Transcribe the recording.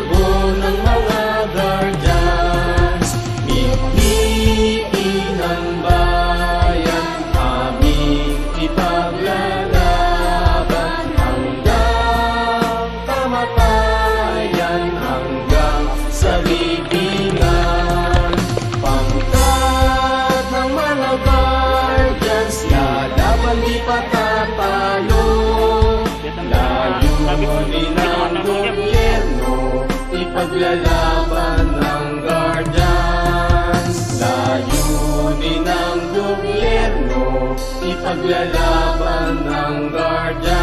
kalbo ng mga guardians. Mithiin ng bayan, aming ipaglalaban hanggang kamatayan, hanggang sa libingan. Pangkat ng mga guardians, lalaban di patatalo. Layunin ng gobyerno, ipaglalaban ng guardians. Layunin ng gobyerno, ipaglalaban ng guardians.